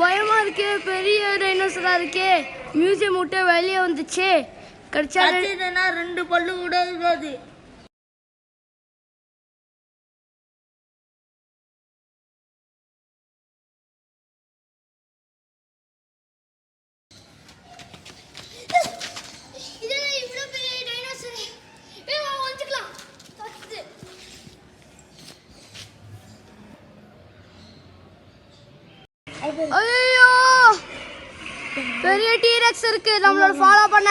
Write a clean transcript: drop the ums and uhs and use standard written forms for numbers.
பயமா இருக்கே, பெரிய டைனோசரா இருக்கே. மியூசியம் விட்டு வெளியே வந்துச்சு. கடிச்சா 2 பல்லு கூட இருக்காது. ஐயோ, பெரிய டீரெக்ஸ் இருக்கு, நம்மளோட ஃபாலோ பண்ண.